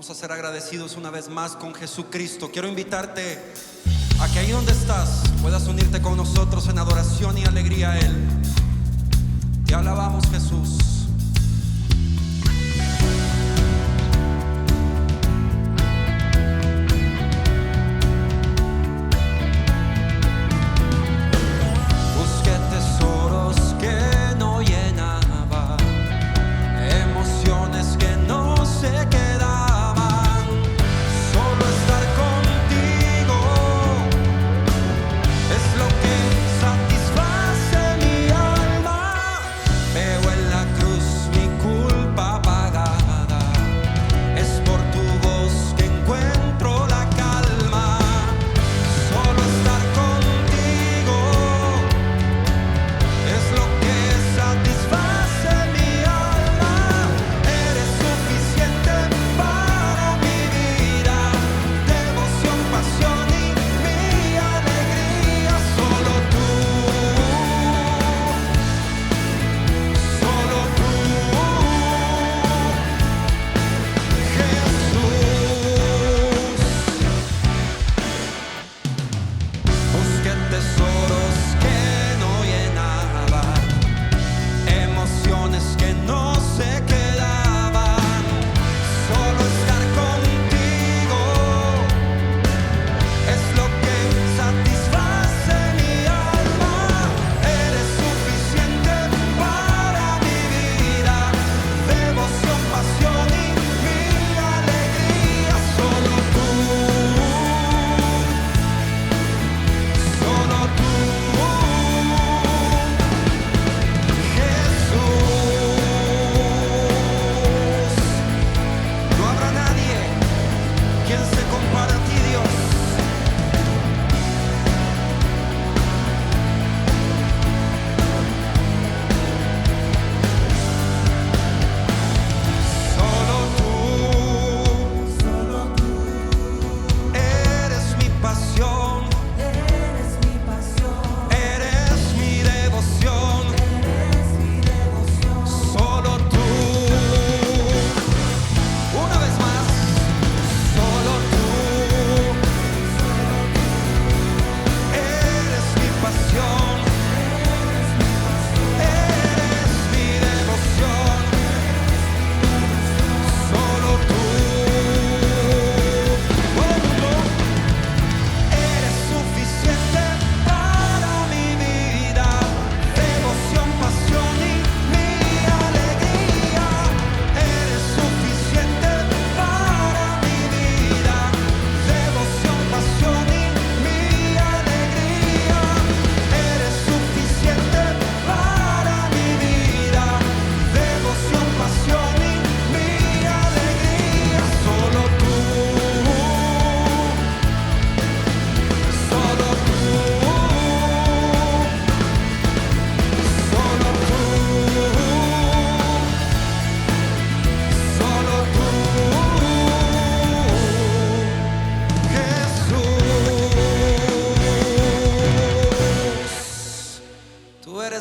Vamos a ser agradecidos una vez más con Jesucristo. Quiero invitarte a que ahí donde estás puedas unirte con nosotros en adoración y alegría a Él. Te alabamos, Jesús.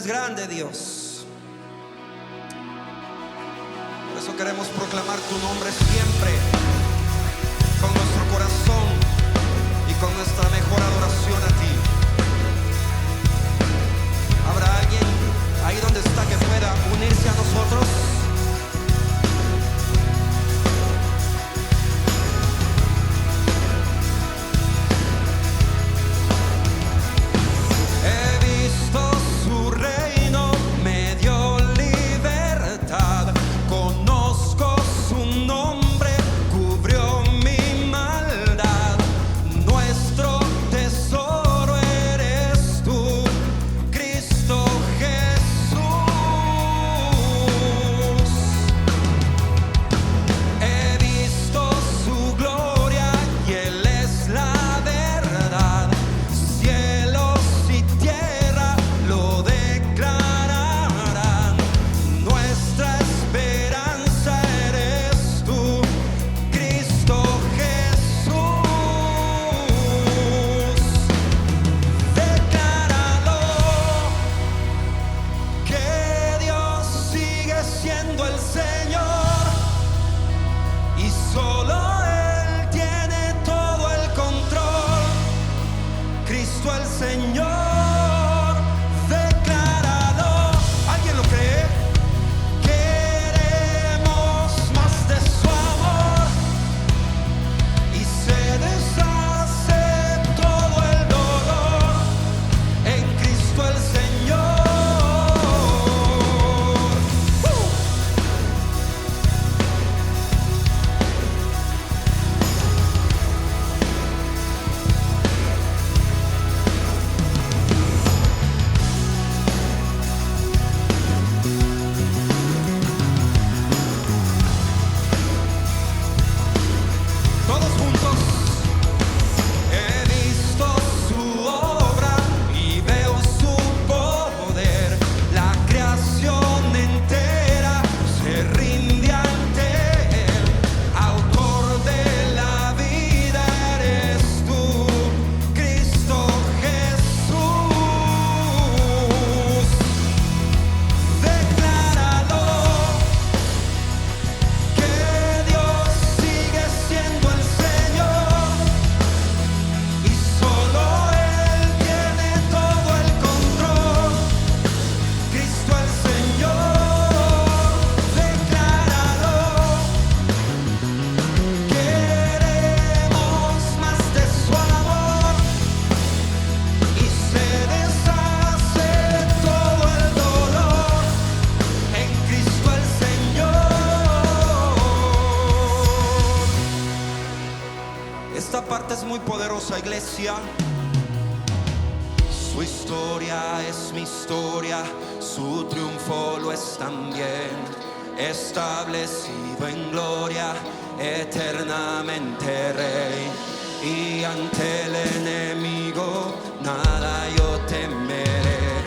Grande Dios. Por eso queremos proclamar tu nombre siempre, con nuestro corazón y con nuestra mejor adoración a ti. ¿Habrá alguien ahí donde está que pueda unirse a nosotros? Tesoro poderosa, iglesia. Su historia es mi historia, su triunfo lo es también. Establecido en gloria, eternamente Rey. Y ante el enemigo nada yo temeré.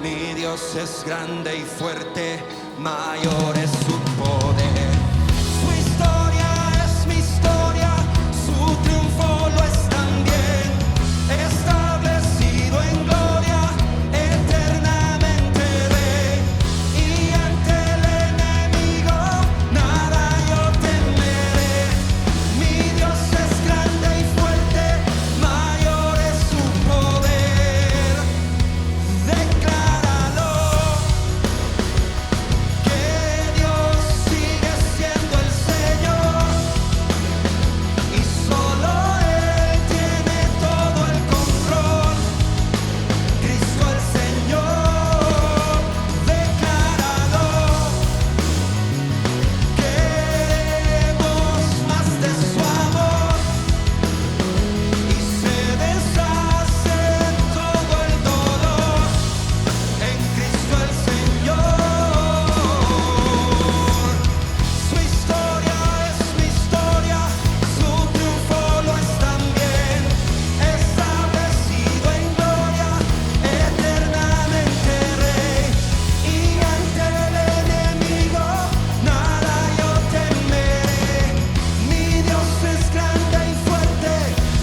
Mi Dios es grande y fuerte, mayor es su poder. Su historia es mi historia, su triunfo lo es también. Establecido en gloria, eternamente Rey. Y ante el enemigo nada yo temeré. Mi Dios es grande y fuerte, mayor es su poder. Decláralo, que Dios sigue siendo el Señor y solo Él tiene todo el control. Cristo el Señor, decláralo. Queremos más de su amor y se deshace todo el dolor en Cristo el Señor. Su historia es mi historia, su triunfo lo es también. Establecido en gloria, eternamente Rey. Y ante el enemigo nada yo temeré. Mi Dios es grande y fuerte,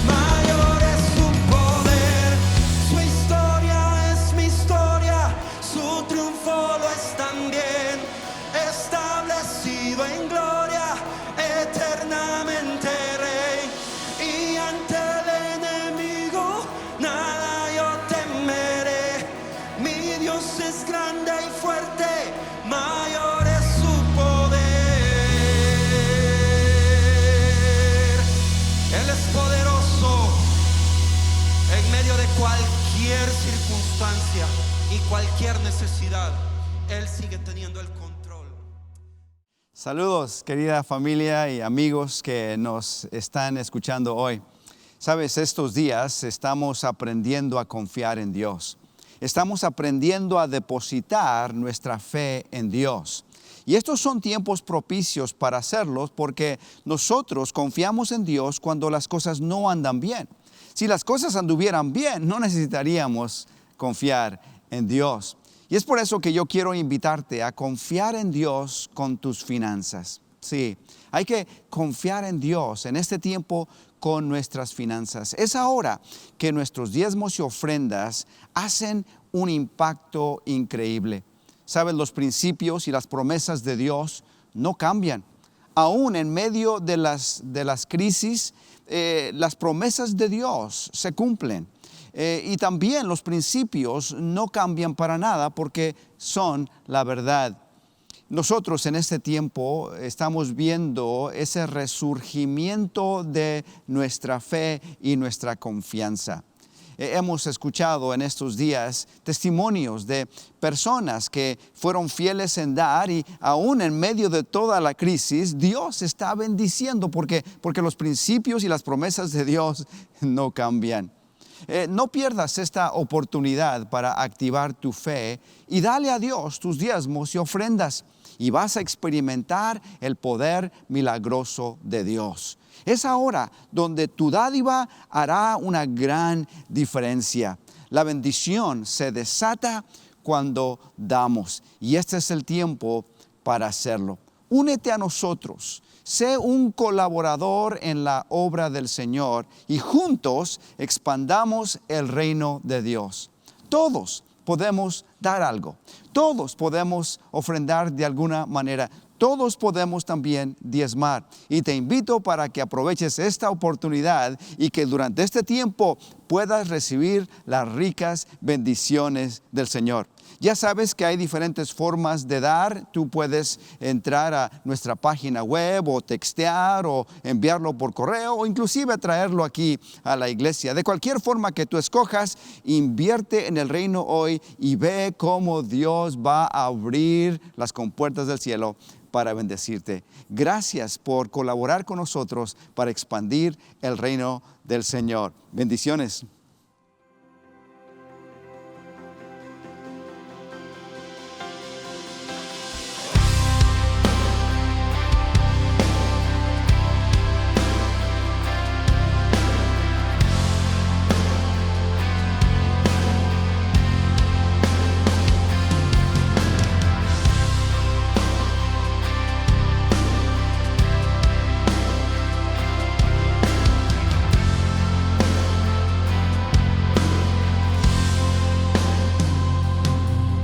mayor es su poder. Su historia es mi historia, su triunfo lo es también. Establecido en gloria, eternamente Rey. Y ante el enemigo nada yo temeré. Mi Dios es grande y fuerte, mayor es su poder. Él es poderoso en medio de cualquier circunstancia y cualquier necesidad. Él sigue teniendo el control. Saludos, querida familia y amigos que nos están escuchando hoy. Sabes, estos días estamos aprendiendo a confiar en Dios. Estamos aprendiendo a depositar nuestra fe en Dios. Y estos son tiempos propicios para hacerlos porque nosotros confiamos en Dios cuando las cosas no andan bien. Si las cosas anduvieran bien, no necesitaríamos confiar en Dios. Y es por eso que yo quiero invitarte a confiar en Dios con tus finanzas. Sí, hay que confiar en Dios en este tiempo con nuestras finanzas. Es ahora que nuestros diezmos y ofrendas hacen un impacto increíble. ¿Sabes? Los principios y las promesas de Dios no cambian. Aún en medio de las crisis, las promesas de Dios se cumplen. Y también los principios no cambian para nada porque son la verdad. Nosotros en este tiempo estamos viendo ese resurgimiento de nuestra fe y nuestra confianza. Hemos escuchado en estos días testimonios de personas que fueron fieles en dar y aún en medio de toda la crisis, Dios está bendiciendo porque los principios y las promesas de Dios no cambian. No pierdas esta oportunidad para activar tu fe y dale a Dios tus diezmos y ofrendas y vas a experimentar el poder milagroso de Dios. Es ahora donde tu dádiva hará una gran diferencia. La bendición se desata cuando damos y este es el tiempo para hacerlo. Únete a nosotros. Sé un colaborador en la obra del Señor y juntos expandamos el reino de Dios. Todos podemos dar algo. Todos podemos ofrendar de alguna manera. Todos podemos también diezmar. Y te invito para que aproveches esta oportunidad y que durante este tiempo puedas recibir las ricas bendiciones del Señor. Ya sabes que hay diferentes formas de dar. Tú puedes entrar a nuestra página web o textear o enviarlo por correo o inclusive traerlo aquí a la iglesia. De cualquier forma que tú escojas, invierte en el reino hoy y ve cómo Dios va a abrir las compuertas del cielo para bendecirte. Gracias por colaborar con nosotros para expandir el reino del Señor. Bendiciones.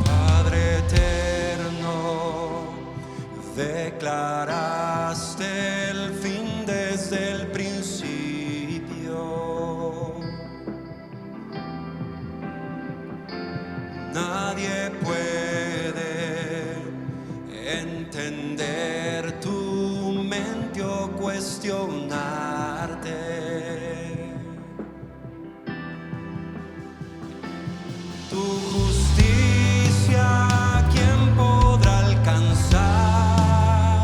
Padre eterno, declaraste el fin desde el principio. Nadie puede entender tu mente o cuestionarte. Tu justicia, ¿quién podrá alcanzar?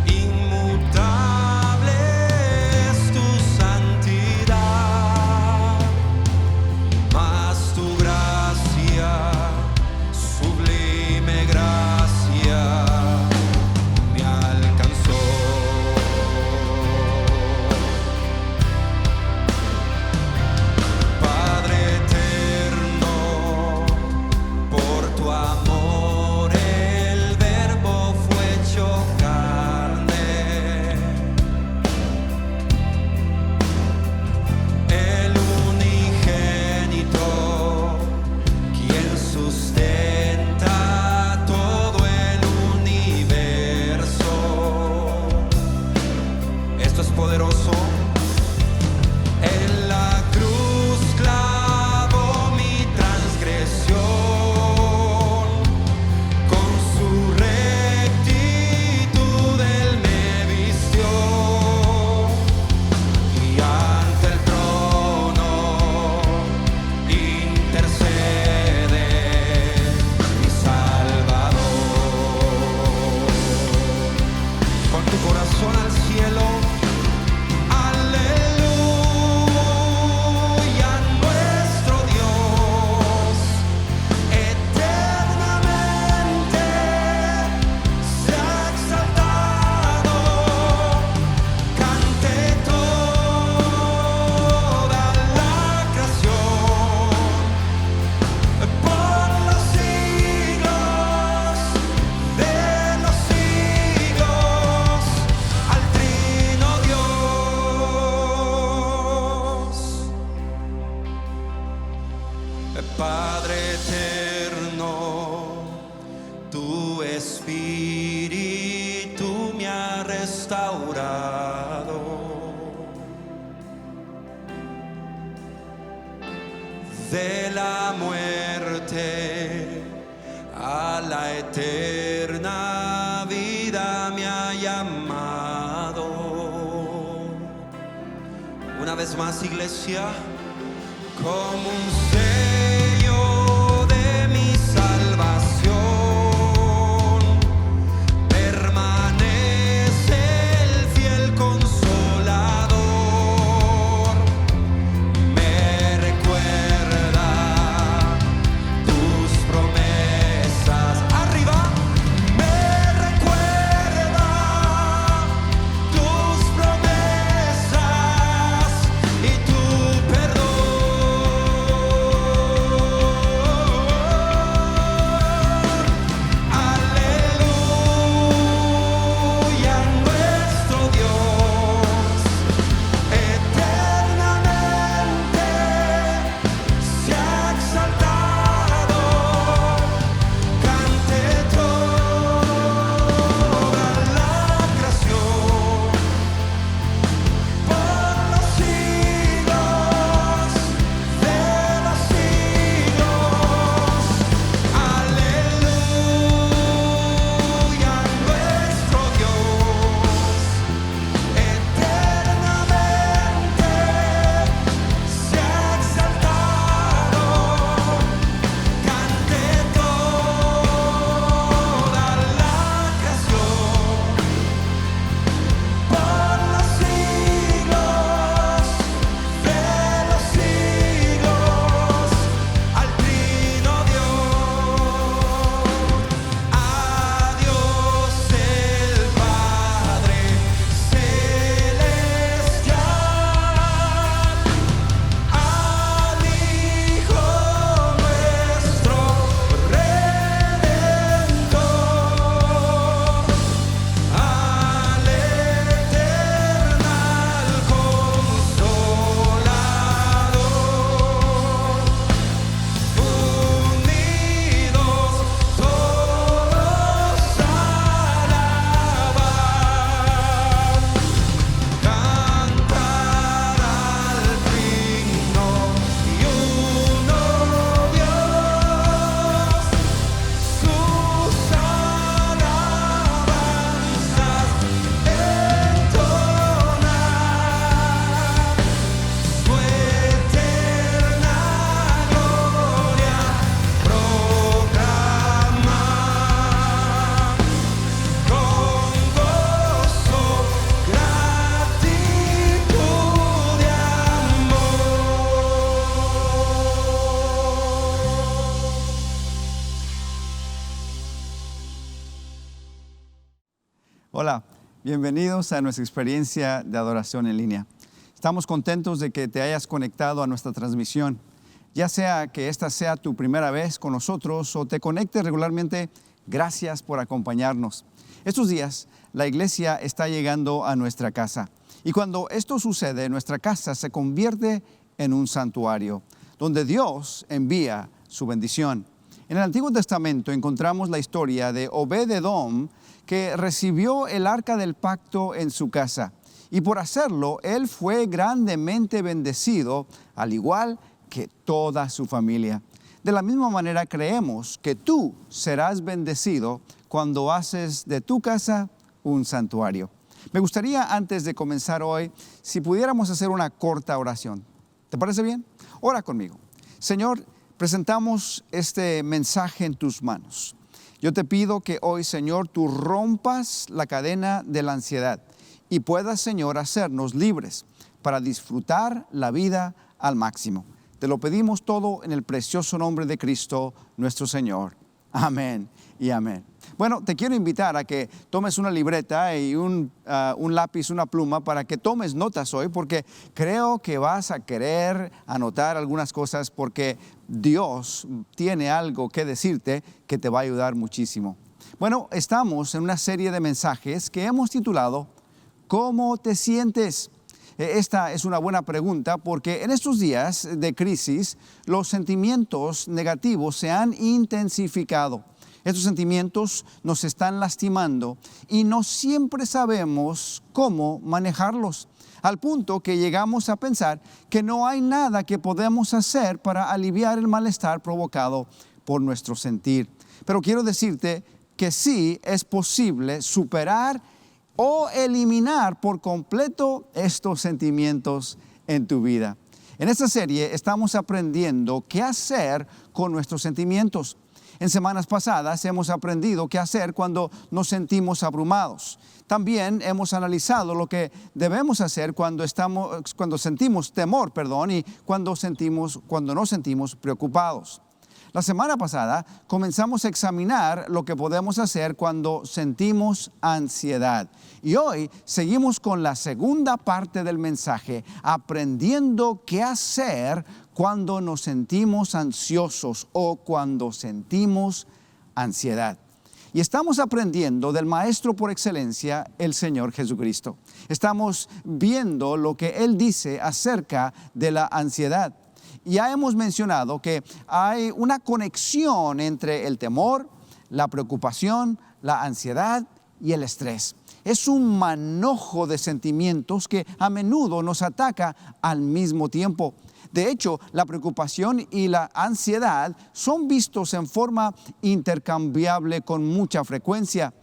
Inmutable es tu santidad, mas tu gracia, sublime gracia, me alcanzó. Padre eterno, por tu amor el verbo fue hecho carne, el unigénito, quien sustenta todo el universo. Esto es poderoso. En la cruz clavó mi transgresión, con su rectitud él me vistió, y ante el trono intercede mi Salvador. Con tu corazón al cielo, aleluya, nuestro Dios eternamente se ha exaltado. Cante toda la creación por los siglos de los siglos al Trino Dios. Padre eterno, tu espíritu me ha restaurado. De la muerte a la eterna vida me ha llamado. Una vez más, iglesia, como un sello de mi salvación, permanece el fiel consolador. Me recuerda tus promesas. Arriba, me recuerda tus promesas y tu perdón. Hola, bienvenidos a nuestra experiencia de adoración en línea. Estamos contentos de que te hayas conectado a nuestra transmisión. Ya sea que esta sea tu primera vez con nosotros o te conectes regularmente, gracias por acompañarnos. Estos días, la iglesia está llegando a nuestra casa. Y cuando esto sucede, nuestra casa se convierte en un santuario, donde Dios envía su bendición. En el Antiguo Testamento encontramos la historia de Obed-Edom, que recibió el arca del pacto en su casa. Y por hacerlo, él fue grandemente bendecido, al igual que toda su familia. De la misma manera creemos que tú serás bendecido cuando haces de tu casa un santuario. Me gustaría, antes de comenzar hoy, si pudiéramos hacer una corta oración. ¿Te parece bien? Ora conmigo. Señor, presentamos este mensaje en tus manos. Yo te pido que hoy, Señor, tú rompas la cadena de la ansiedad y puedas, Señor, hacernos libres para disfrutar la vida al máximo. Te lo pedimos todo en el precioso nombre de Cristo, nuestro Señor. Amén y amén. Bueno, te quiero invitar a que tomes una libreta y un lápiz, una pluma, para que tomes notas hoy, porque creo que vas a querer anotar algunas cosas, porque Dios tiene algo que decirte que te va a ayudar muchísimo. Bueno, estamos en una serie de mensajes que hemos titulado ¿Cómo te sientes? Esta es una buena pregunta, porque en estos días de crisis los sentimientos negativos se han intensificado. Estos sentimientos nos están lastimando y no siempre sabemos cómo manejarlos, al punto que llegamos a pensar que no hay nada que podemos hacer para aliviar el malestar provocado por nuestro sentir. Pero quiero decirte que sí es posible superar o eliminar por completo estos sentimientos en tu vida. En esta serie estamos aprendiendo qué hacer con nuestros sentimientos. En semanas pasadas hemos aprendido qué hacer cuando nos sentimos abrumados. También hemos analizado lo que debemos hacer cuando sentimos temor, y cuando nos sentimos preocupados. La semana pasada comenzamos a examinar lo que podemos hacer cuando sentimos ansiedad. Y hoy seguimos con la segunda parte del mensaje, aprendiendo qué hacer cuando nos sentimos ansiosos o cuando sentimos ansiedad. Y estamos aprendiendo del Maestro por excelencia, el Señor Jesucristo. Estamos viendo lo que Él dice acerca de la ansiedad. Ya hemos mencionado que hay una conexión entre el temor, la preocupación, la ansiedad y el estrés. Es un manojo de sentimientos que a menudo nos ataca al mismo tiempo. De hecho, la preocupación y la ansiedad son vistos en forma intercambiable con mucha frecuencia.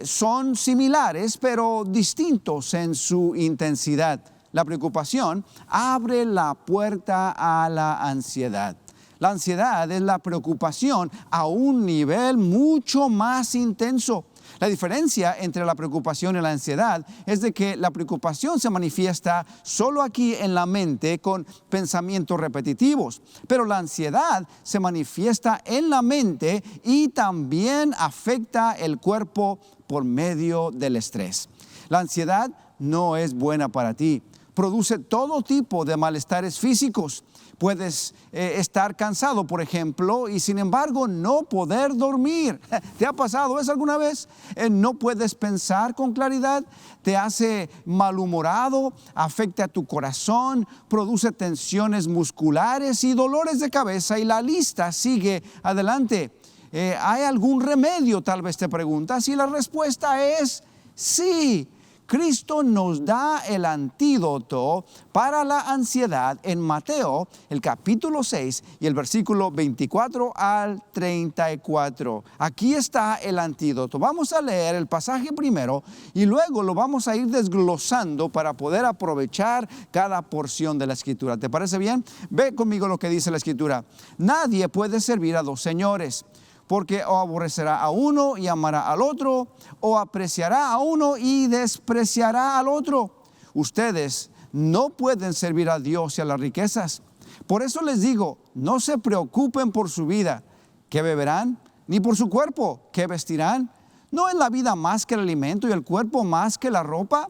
Son similares, pero distintos en su intensidad. La preocupación abre la puerta a la ansiedad. La ansiedad es la preocupación a un nivel mucho más intenso. La diferencia entre la preocupación y la ansiedad es de que la preocupación se manifiesta solo aquí en la mente con pensamientos repetitivos, pero la ansiedad se manifiesta en la mente y también afecta el cuerpo por medio del estrés. La ansiedad no es buena para ti. Produce todo tipo de malestares físicos. Puedes estar cansado, por ejemplo, y sin embargo no poder dormir. ¿Te ha pasado eso alguna vez? No puedes pensar con claridad, te hace malhumorado, afecta a tu corazón, produce tensiones musculares y dolores de cabeza, y la lista sigue adelante. ¿Hay algún remedio? Tal vez te preguntas, y la respuesta es sí. Cristo nos da el antídoto para la ansiedad en Mateo, el capítulo 6 y el versículo 24 al 34. Aquí está el antídoto. Vamos a leer el pasaje primero y luego lo vamos a ir desglosando para poder aprovechar cada porción de la Escritura. ¿Te parece bien? Ve conmigo lo que dice la Escritura. Nadie puede servir a dos señores, porque o aborrecerá a uno y amará al otro, o apreciará a uno y despreciará al otro. Ustedes no pueden servir a Dios y a las riquezas. Por eso les digo, no se preocupen por su vida, qué beberán, ni por su cuerpo, qué vestirán. ¿No es la vida más que el alimento y el cuerpo más que la ropa?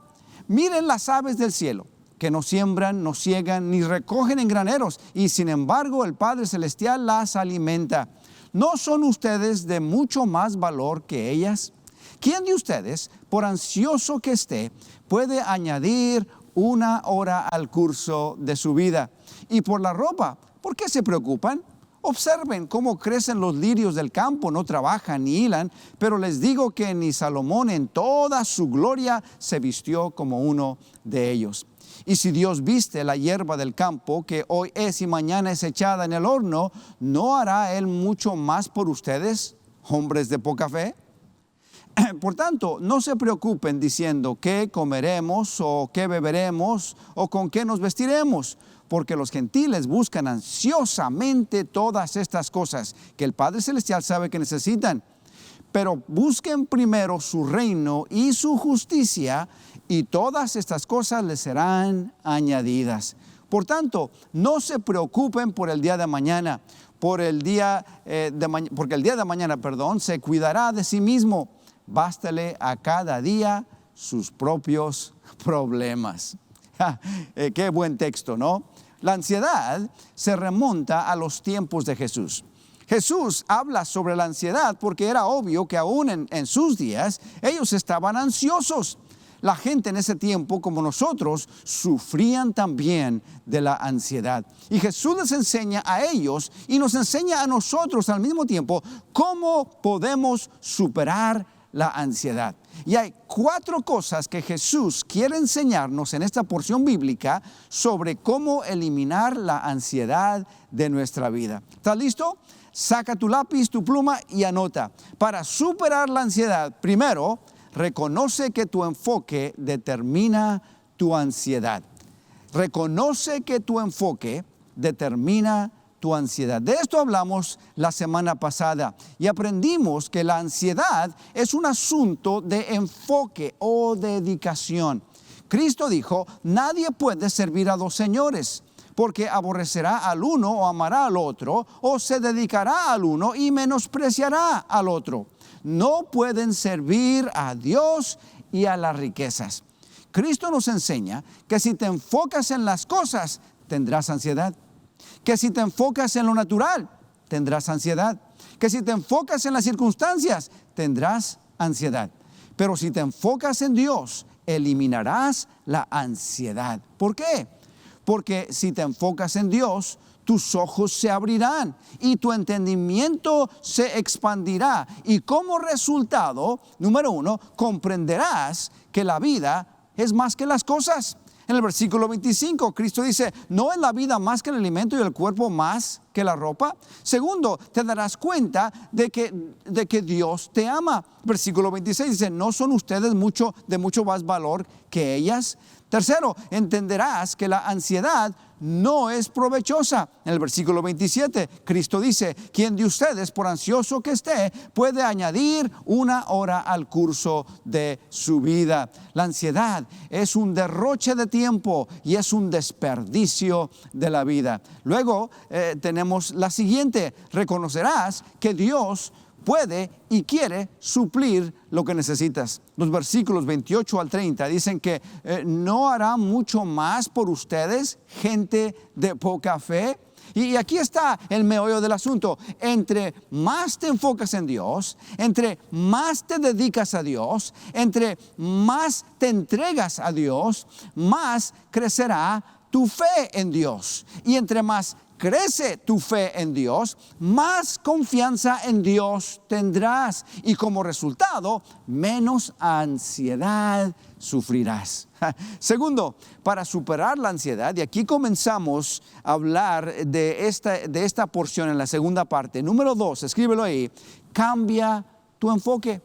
Miren las aves del cielo, que no siembran, no siegan, ni recogen en graneros, y sin embargo el Padre Celestial las alimenta. ¿No son ustedes de mucho más valor que ellas? ¿Quién de ustedes, por ansioso que esté, puede añadir una hora al curso de su vida? Y por la ropa, ¿por qué se preocupan? Observen cómo crecen los lirios del campo, no trabajan ni hilan, pero les digo que ni Salomón en toda su gloria se vistió como uno de ellos. Y si Dios viste la hierba del campo, que hoy es y mañana es echada en el horno, ¿no hará Él mucho más por ustedes, hombres de poca fe? Por tanto, no se preocupen diciendo qué comeremos o qué beberemos o con qué nos vestiremos, porque los gentiles buscan ansiosamente todas estas cosas que el Padre Celestial sabe que necesitan. Pero busquen primero su reino y su justicia, y todas estas cosas les serán añadidas. Por tanto, no se preocupen por el día de mañana, porque el día de mañana, se cuidará de sí mismo. Bástale a cada día sus propios problemas. Qué buen texto, ¿no? La ansiedad se remonta a los tiempos de Jesús. Jesús habla sobre la ansiedad porque era obvio que aún en sus días ellos estaban ansiosos. La gente en ese tiempo, como nosotros, sufrían también de la ansiedad. Y Jesús les enseña a ellos y nos enseña a nosotros al mismo tiempo cómo podemos superar la ansiedad. Y hay 4 cosas que Jesús quiere enseñarnos en esta porción bíblica sobre cómo eliminar la ansiedad de nuestra vida. ¿Estás listo? Saca tu lápiz, tu pluma y anota. Para superar la ansiedad, primero, reconoce que tu enfoque determina tu ansiedad. Reconoce que tu enfoque determina tu ansiedad. De esto hablamos la semana pasada y aprendimos que la ansiedad es un asunto de enfoque o dedicación. Cristo dijo, nadie puede servir a 2 señores, porque aborrecerá al uno o amará al otro, o se dedicará al uno y menospreciará al otro. No pueden servir a Dios y a las riquezas. Cristo nos enseña que si te enfocas en las cosas, tendrás ansiedad. Que si te enfocas en lo natural, tendrás ansiedad. Que si te enfocas en las circunstancias, tendrás ansiedad. Pero si te enfocas en Dios, eliminarás la ansiedad. ¿Por qué? Porque si te enfocas en Dios, tus ojos se abrirán y tu entendimiento se expandirá. Y como resultado, número 1, comprenderás que la vida es más que las cosas. En el versículo 25, Cristo dice, ¿no es la vida más que el alimento y el cuerpo más que la ropa? Segundo, te darás cuenta de que Dios te ama. Versículo 26 dice, ¿no son ustedes de mucho más valor que ellas? Tercero, entenderás que la ansiedad no es provechosa. En el versículo 27, Cristo dice, ¿quién de ustedes, por ansioso que esté, puede añadir una hora al curso de su vida? La ansiedad es un derroche de tiempo y es un desperdicio de la vida. Luego tenemos la siguiente, reconocerás que Dios puede y quiere suplir lo que necesitas. Los versículos 28 al 30 dicen que no hará mucho más por ustedes, gente de poca fe. Y aquí está el meollo del asunto. Entre más te enfocas en Dios, entre más te dedicas a Dios, entre más te entregas a Dios, más crecerá tu fe en Dios. Y entre más crece tu fe en Dios, más confianza en Dios tendrás. Y como resultado, menos ansiedad sufrirás. Segundo, para superar la ansiedad, y aquí comenzamos a hablar de esta porción en la segunda parte. Número 2, escríbelo ahí, cambia tu enfoque.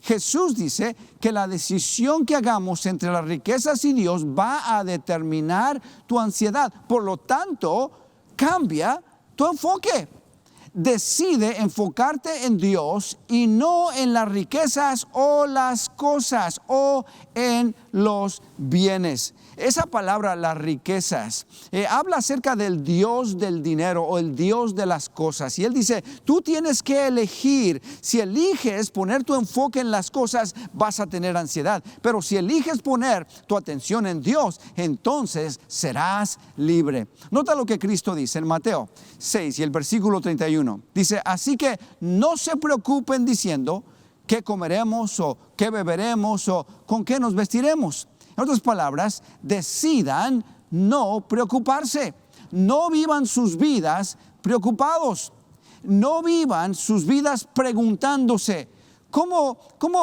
Jesús dice que la decisión que hagamos entre las riquezas y Dios va a determinar tu ansiedad. Por lo tanto, cambia tu enfoque. Decide enfocarte en Dios y no en las riquezas o las cosas o en los bienes. Esa palabra, las riquezas, habla acerca del Dios del dinero o el Dios de las cosas. Y Él dice, tú tienes que elegir. Si eliges poner tu enfoque en las cosas, vas a tener ansiedad. Pero si eliges poner tu atención en Dios, entonces serás libre. Nota lo que Cristo dice en Mateo 6 y el versículo 31. Dice, así que no se preocupen diciendo, ¿qué comeremos o qué beberemos o con qué nos vestiremos? En otras palabras, decidan no preocuparse. No vivan sus vidas preocupados. No vivan sus vidas preguntándose, ¿cómo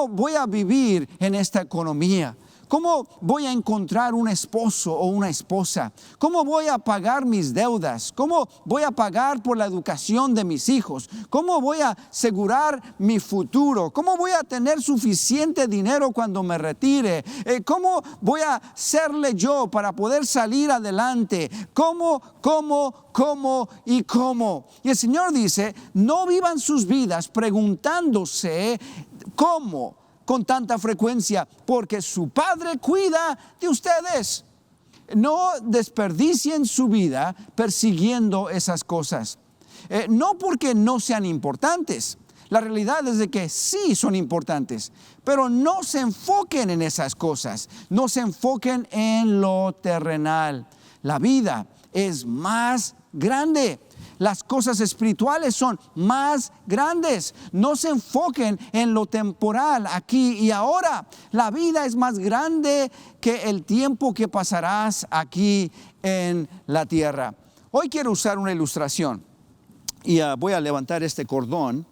voy a vivir en esta economía? ¿Cómo voy a encontrar un esposo o una esposa? ¿Cómo voy a pagar mis deudas? ¿Cómo voy a pagar por la educación de mis hijos? ¿Cómo voy a asegurar mi futuro? ¿Cómo voy a tener suficiente dinero cuando me retire? ¿Cómo voy a serle yo para poder salir adelante? ¿Cómo? Y el Señor dice, no vivan sus vidas preguntándose cómo con tanta frecuencia, porque su Padre cuida de ustedes. No desperdicien su vida persiguiendo esas cosas. No porque no sean importantes. La realidad es de que sí son importantes, pero no se enfoquen en esas cosas. No se enfoquen en lo terrenal. La vida es más grande. Las cosas espirituales son más grandes. No se enfoquen en lo temporal, aquí y ahora. La vida es más grande que el tiempo que pasarás aquí en la tierra. Hoy quiero usar una ilustración y voy a levantar este cordón.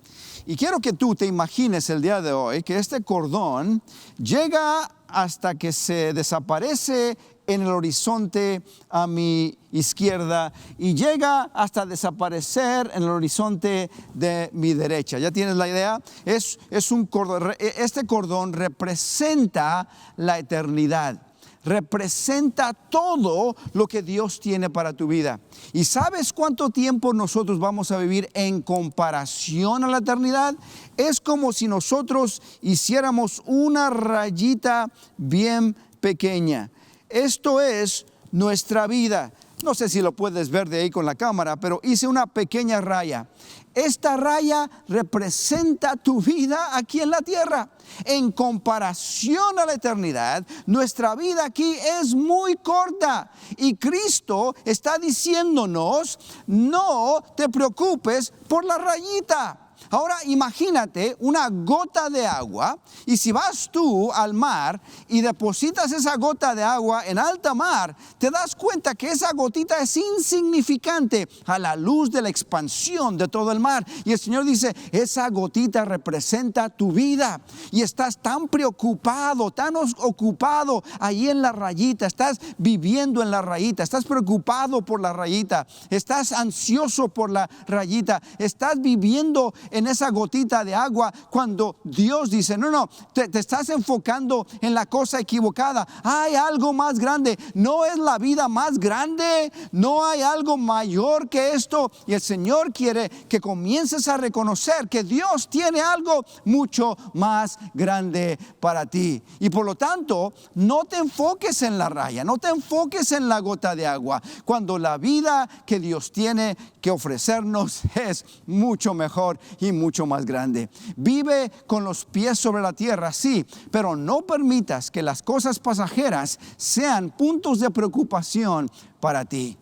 Y quiero que tú te imagines el día de hoy que este cordón llega hasta que se desaparece en el horizonte a mi izquierda y llega hasta desaparecer en el horizonte de mi derecha. ¿Ya tienes la idea? Es un cordón. Este cordón representa la eternidad. Representa todo lo que Dios tiene para tu vida. ¿Y sabes cuánto tiempo nosotros vamos a vivir en comparación a la eternidad? Es como si nosotros hiciéramos una rayita bien pequeña. Esto es nuestra vida. No sé si lo puedes ver de ahí con la cámara, pero hice una pequeña raya. Esta raya representa tu vida aquí en la tierra. En comparación a la eternidad, nuestra vida aquí es muy corta. Y Cristo está diciéndonos, no te preocupes por la rayita. Ahora imagínate una gota de agua y si vas tú al mar y depositas esa gota de agua en alta mar, te das cuenta que esa gotita es insignificante a la luz de la expansión de todo el mar. Y el Señor dice, esa gotita representa tu vida y estás tan preocupado, tan ocupado ahí en la rayita, estás viviendo en la rayita, estás preocupado por la rayita, estás ansioso por la rayita, estás viviendo en esa gotita de agua cuando Dios dice, no, te estás enfocando en la cosa equivocada. Hay algo más grande. No es la vida más grande. No hay algo mayor que esto. Y el Señor quiere que comiences a reconocer que Dios tiene algo mucho más grande para ti. Y por lo tanto, no te enfoques en la raya, no te enfoques en la gota de agua, cuando la vida que Dios tiene que ofrecernos es mucho mejor y mucho más grande. Vive con los pies sobre la tierra, sí, pero no permitas que las cosas pasajeras sean puntos de preocupación para ti.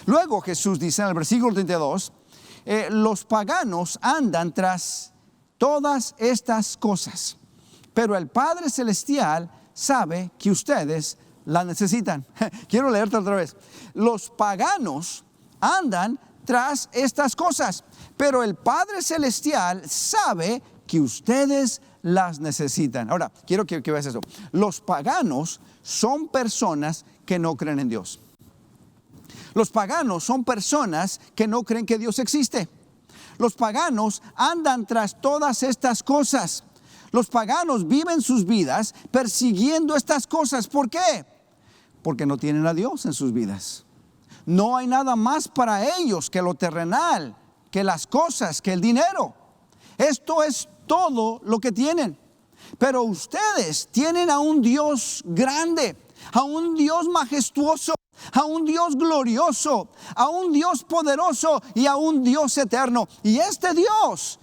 Luego Jesús dice en el versículo 32, los paganos andan tras todas estas cosas, pero el Padre Celestial sabe que ustedes las necesitan. Quiero leerte otra vez. Los paganos andan tras estas cosas, pero el Padre Celestial sabe que ustedes las necesitan. Ahora, quiero que veas eso. Los paganos son personas que no creen en Dios. Los paganos son personas que no creen que Dios existe. Los paganos andan tras todas estas cosas. Los paganos viven sus vidas persiguiendo estas cosas. ¿Por qué? Porque no tienen a Dios en sus vidas. No hay nada más para ellos que lo terrenal, que las cosas, que el dinero. Esto es todo lo que tienen. Pero ustedes tienen a un Dios grande, a un Dios majestuoso, a un Dios glorioso, a un Dios poderoso y a un Dios eterno. Y este Dios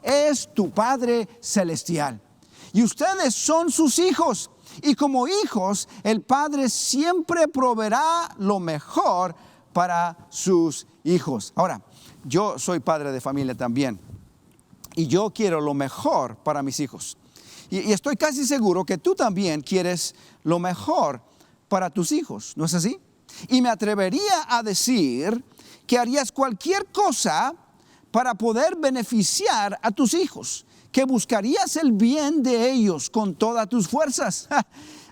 es tu Padre celestial. Y ustedes son sus hijos. Y como hijos, el Padre siempre proveerá lo mejor para sus hijos. Ahora, yo soy padre de familia también. Y yo quiero lo mejor para mis hijos. Y estoy casi seguro que tú también quieres lo mejor para tus hijos, ¿no es así? Y me atrevería a decir que harías cualquier cosa para poder beneficiar a tus hijos, que buscarías el bien de ellos con todas tus fuerzas.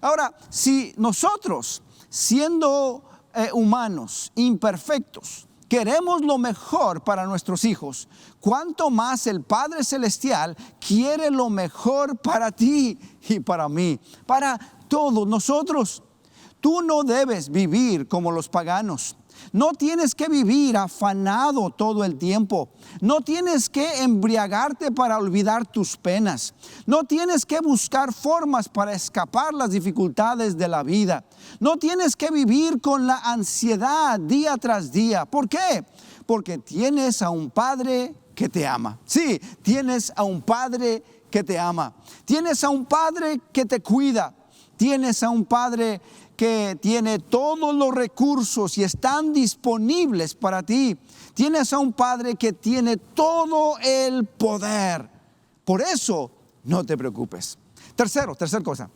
Ahora, si nosotros, siendo humanos, imperfectos, queremos lo mejor para nuestros hijos, cuánto más el Padre Celestial quiere lo mejor para ti y para mí, para todos nosotros. Tú no debes vivir como los paganos. No tienes que vivir afanado todo el tiempo. No tienes que embriagarte para olvidar tus penas. No tienes que buscar formas para escapar las dificultades de la vida. No tienes que vivir con la ansiedad día tras día. ¿Por qué? Porque tienes a un Padre que te ama. Sí, tienes a un Padre que te ama. Tienes a un Padre que te cuida. Tienes a un Padre que tiene todos los recursos y están disponibles para ti. Tienes a un Padre que tiene todo el poder. Por eso no te preocupes. Tercera cosa.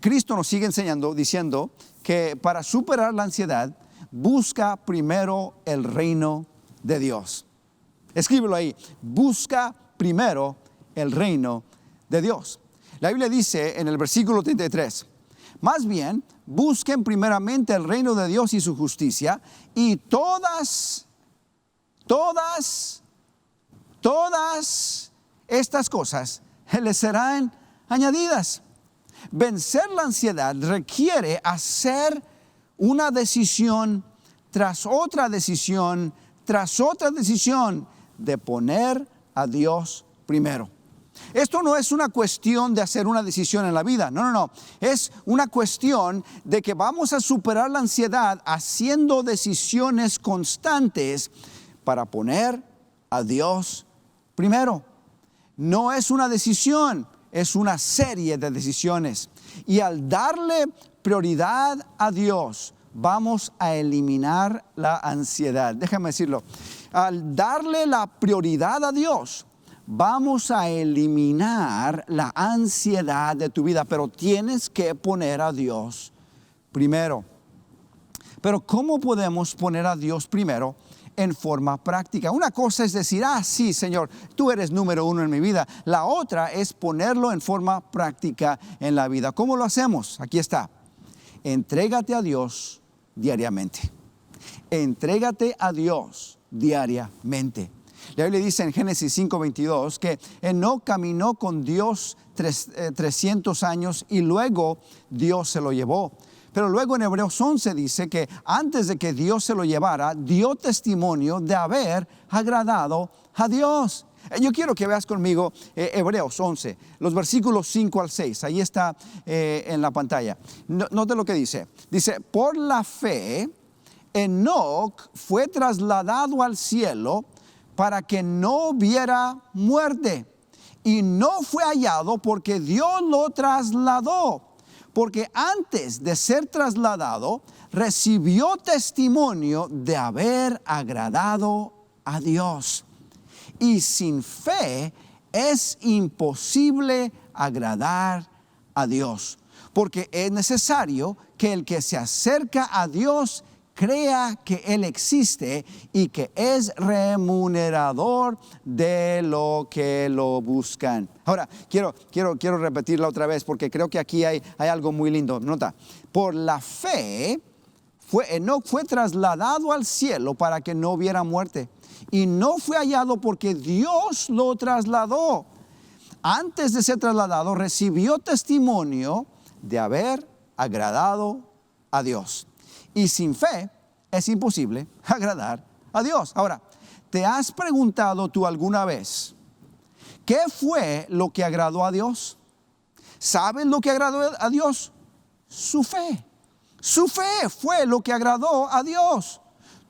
Cristo nos sigue enseñando, diciendo que para superar la ansiedad, busca primero el reino de Dios. Escríbelo ahí. Busca primero el reino de Dios. La Biblia dice en el versículo 33, más bien, busquen primeramente el reino de Dios y su justicia, y todas estas cosas les serán añadidas. Vencer la ansiedad requiere hacer una decisión tras otra decisión, de poner a Dios primero. Esto no es una cuestión de hacer una decisión en la vida, no. Es una cuestión de que vamos a superar la ansiedad haciendo decisiones constantes para poner a Dios primero. No es una decisión, es una serie de decisiones. Y al darle prioridad a Dios, vamos a eliminar la ansiedad. Déjame decirlo. Al darle la prioridad a Dios, vamos a eliminar la ansiedad de tu vida, pero tienes que poner a Dios primero. Pero ¿cómo podemos poner a Dios primero en forma práctica? Una cosa es decir, sí, Señor, tú eres número uno en mi vida. La otra es ponerlo en forma práctica en la vida. ¿Cómo lo hacemos? Aquí está. Entrégate a Dios diariamente. Entrégate a Dios diariamente. La Biblia dice en Génesis 5:22 que Enoc caminó con Dios 300 años y luego Dios se lo llevó. Pero luego en Hebreos 11 dice que antes de que Dios se lo llevara, dio testimonio de haber agradado a Dios. Yo quiero que veas conmigo Hebreos 11, los versículos 5 al 6. Ahí está en la pantalla. Note lo que dice. Dice, por la fe, Enoc fue trasladado al cielo para que no viera muerte. Y no fue hallado porque Dios lo trasladó. Porque antes de ser trasladado, recibió testimonio de haber agradado a Dios. Y sin fe es imposible agradar a Dios. Porque es necesario que el que se acerca a Dios crea que Él existe y que es remunerador de lo que lo buscan. Ahora, quiero repetirla otra vez porque creo que aquí hay algo muy lindo. Nota, por la fe, Enoc fue trasladado al cielo para que no viera muerte. Y no fue hallado porque Dios lo trasladó. Antes de ser trasladado, recibió testimonio de haber agradado a Dios. Y sin fe es imposible agradar a Dios. Ahora, ¿te has preguntado tú alguna vez ¿Qué fue lo que agradó a Dios? ¿Saben lo que agradó a Dios? Su fe. Su fe fue lo que agradó a Dios.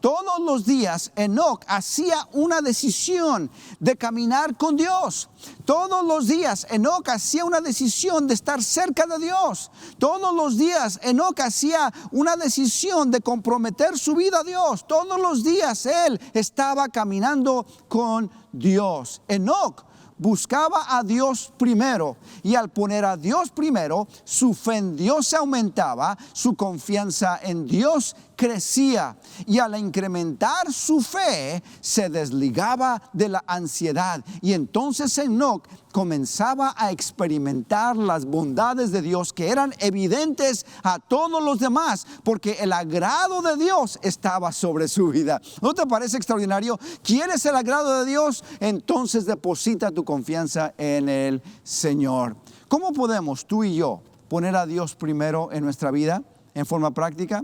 Todos los días Enoc hacía una decisión de caminar con Dios. Todos los días Enoc hacía una decisión de estar cerca de Dios. Todos los días Enoc hacía una decisión de comprometer su vida a Dios. Todos los días él estaba caminando con Dios. Enoc buscaba a Dios primero, y al poner a Dios primero, su fe en Dios aumentaba, su confianza en Dios crecía, y al incrementar su fe se desligaba de la ansiedad, y entonces Enoc comenzaba a experimentar las bondades de Dios que eran evidentes a todos los demás, porque el agrado de Dios estaba sobre su vida. ¿No te parece extraordinario? ¿Quieres el agrado de Dios? Entonces deposita tu confianza en el Señor. ¿Cómo podemos tú y yo poner a Dios primero en nuestra vida en forma práctica?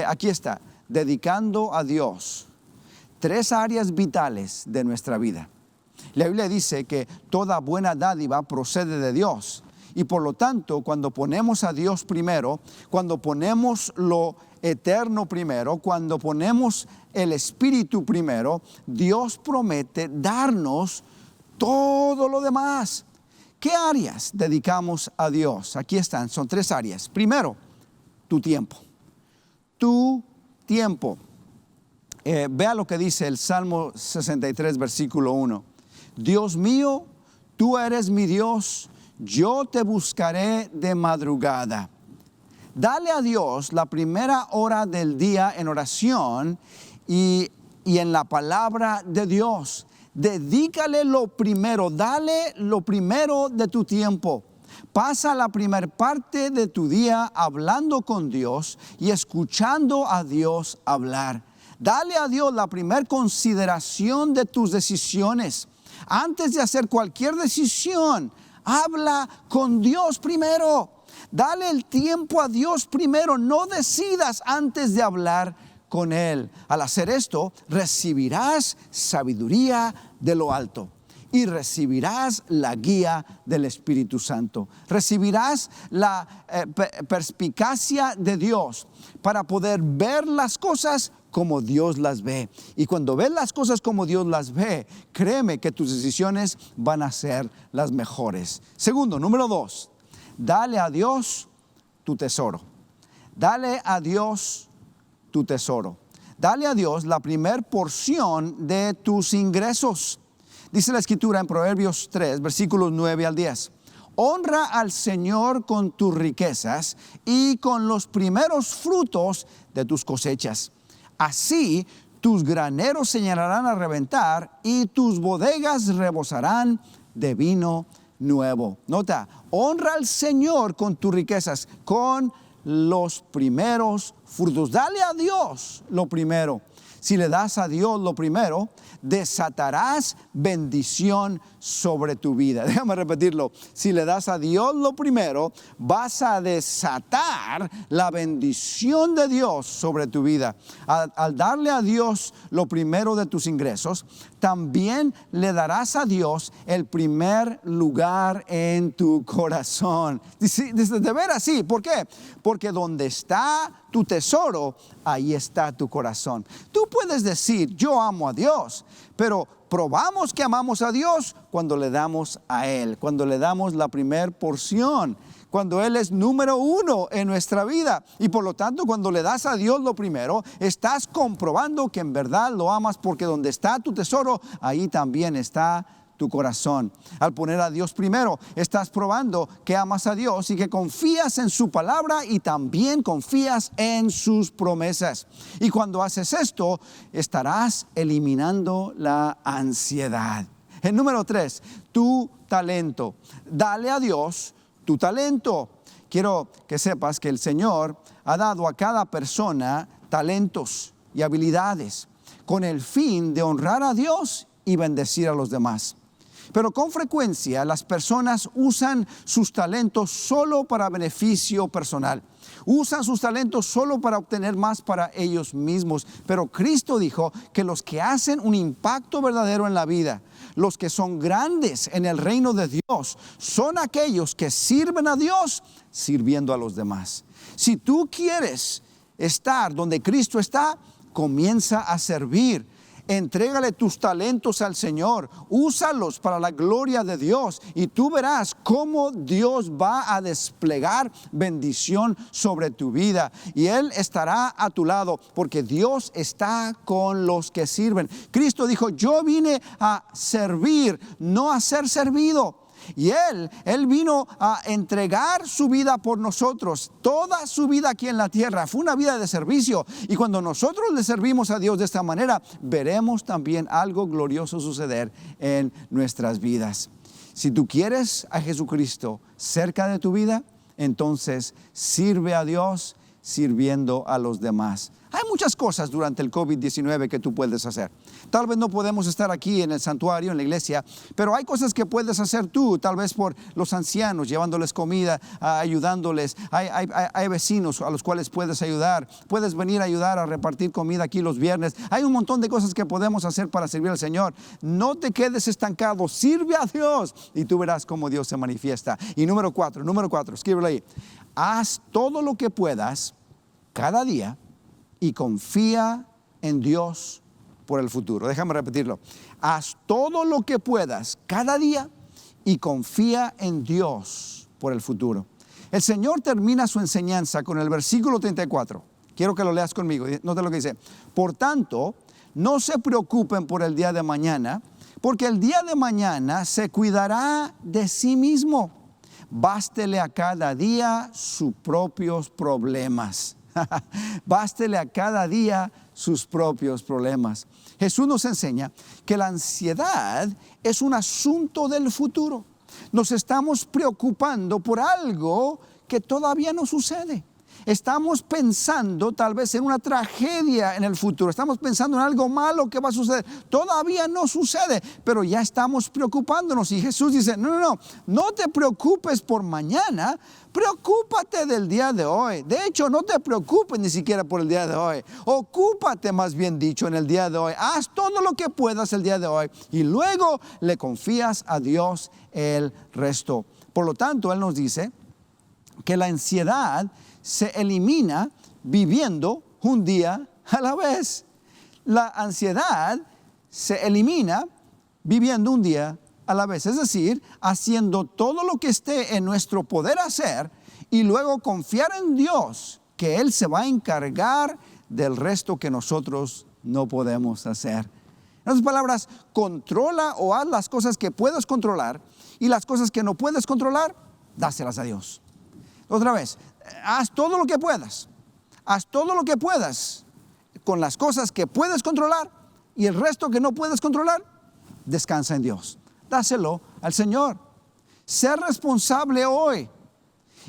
Aquí está, dedicando a Dios 3 áreas vitales de nuestra vida. La Biblia dice que toda buena dádiva procede de Dios, y por lo tanto, cuando ponemos a Dios primero, cuando ponemos lo eterno primero, cuando ponemos el Espíritu primero, Dios promete darnos todo lo demás. ¿Qué áreas dedicamos a Dios? Aquí están, son 3 áreas. Primero, tu tiempo. Tu tiempo. Vea lo que dice el Salmo 63, versículo 1. Dios mío, tú eres mi Dios, yo te buscaré de madrugada. Dale a Dios la primera hora del día en oración y en la palabra de Dios. Dedícale lo primero, dale lo primero de tu tiempo. Pasa la primera parte de tu día hablando con Dios y escuchando a Dios hablar. Dale a Dios la primera consideración de tus decisiones. Antes de hacer cualquier decisión, habla con Dios primero. Dale el tiempo a Dios primero. No decidas antes de hablar con Él. Al hacer esto, recibirás sabiduría de lo alto y recibirás la guía del Espíritu Santo. Recibirás la perspicacia de Dios para poder ver las cosas como Dios las ve. Y cuando ves las cosas como Dios las ve, créeme que tus decisiones van a ser las mejores. Segundo, número 2, dale a Dios tu tesoro. Dale a Dios tu tesoro. Dale a Dios la primer porción de tus ingresos. Dice la Escritura en Proverbios 3, versículos 9 al 10. Honra al Señor con tus riquezas y con los primeros frutos de tus cosechas. Así tus graneros se llenarán a reventar y tus bodegas rebosarán de vino nuevo. Nota, honra al Señor con tus riquezas, con los primeros frutos. Dale a Dios lo primero. Si le das a Dios lo primero, desatarás bendición sobre tu vida. Déjame repetirlo. Si le das a Dios lo primero, vas a desatar la bendición de Dios sobre tu vida. Al darle a Dios lo primero de tus ingresos, también le darás a Dios el primer lugar en tu corazón. De veras, sí. ¿Por qué? Porque donde está tu tesoro, ahí está tu corazón. Tú puedes decir, yo amo a Dios, pero probamos que amamos a Dios cuando le damos a Él, cuando le damos la primer porción, cuando Él es número 1 en nuestra vida. Y por lo tanto, cuando le das a Dios lo primero, estás comprobando que en verdad lo amas, porque donde está tu tesoro, ahí también está tu corazón. Al poner a Dios primero, estás probando que amas a Dios y que confías en su palabra y también confías en sus promesas. Y cuando haces esto, estarás eliminando la ansiedad. El número 3, tu talento. Dale a Dios tu talento. Quiero que sepas que el Señor ha dado a cada persona talentos y habilidades con el fin de honrar a Dios y bendecir a los demás. Pero con frecuencia las personas usan sus talentos solo para beneficio personal. Usan sus talentos solo para obtener más para ellos mismos. Pero Cristo dijo que los que hacen un impacto verdadero en la vida, los que son grandes en el reino de Dios son aquellos que sirven a Dios sirviendo a los demás. Si tú quieres estar donde Cristo está, comienza a servir. Entrégale tus talentos al Señor, úsalos para la gloria de Dios y tú verás cómo Dios va a desplegar bendición sobre tu vida y Él estará a tu lado porque Dios está con los que sirven. Cristo dijo, yo vine a servir, no a ser servido. Y Él vino a entregar su vida por nosotros. Toda su vida aquí en la tierra fue una vida de servicio. Y cuando nosotros le servimos a Dios de esta manera, veremos también algo glorioso suceder en nuestras vidas. Si tú quieres a Jesucristo cerca de tu vida, entonces sirve a Dios sirviendo a los demás. Hay muchas cosas durante el COVID-19 que tú puedes hacer. Tal vez no podemos estar aquí en el santuario, en la iglesia, pero hay cosas que puedes hacer tú, tal vez por los ancianos, llevándoles comida, ayudándoles. Hay vecinos a los cuales puedes ayudar. Puedes venir a ayudar a repartir comida aquí los viernes. Hay un montón de cosas que podemos hacer para servir al Señor. No te quedes estancado, sirve a Dios y tú verás cómo Dios se manifiesta. Y número 4, escríbelo ahí. Haz todo lo que puedas cada día y confía en Dios por el futuro. Déjame repetirlo. Haz todo lo que puedas cada día y confía en Dios por el futuro. El Señor termina su enseñanza con el versículo 34. Quiero que lo leas conmigo. Nota lo que dice. Por tanto, no se preocupen por el día de mañana, porque el día de mañana se cuidará de sí mismo. Bástele a cada día sus propios problemas. Bástele a cada día sus propios problemas. Jesús nos enseña que la ansiedad es un asunto del futuro. Nos estamos preocupando por algo que todavía no sucede. Estamos pensando tal vez en una tragedia en el futuro. Estamos pensando en algo malo que va a suceder. Todavía no sucede, pero ya estamos preocupándonos. Y Jesús dice, no te preocupes por mañana. Preocúpate del día de hoy. De hecho, no te preocupes ni siquiera por el día de hoy. Ocúpate, más bien dicho, en el día de hoy. Haz todo lo que puedas el día de hoy. Y luego le confías a Dios el resto. Por lo tanto, Él nos dice que la ansiedad se elimina viviendo un día a la vez. La ansiedad se elimina viviendo un día a la vez. Es decir, haciendo todo lo que esté en nuestro poder hacer y luego confiar en Dios que Él se va a encargar del resto que nosotros no podemos hacer. En otras palabras, controla o haz las cosas que puedes controlar y las cosas que no puedes controlar, dáselas a Dios. Otra vez, haz todo lo que puedas. Haz todo lo que puedas con las cosas que puedes controlar y el resto que no puedes controlar, descansa en Dios. Dáselo al Señor. Sé responsable hoy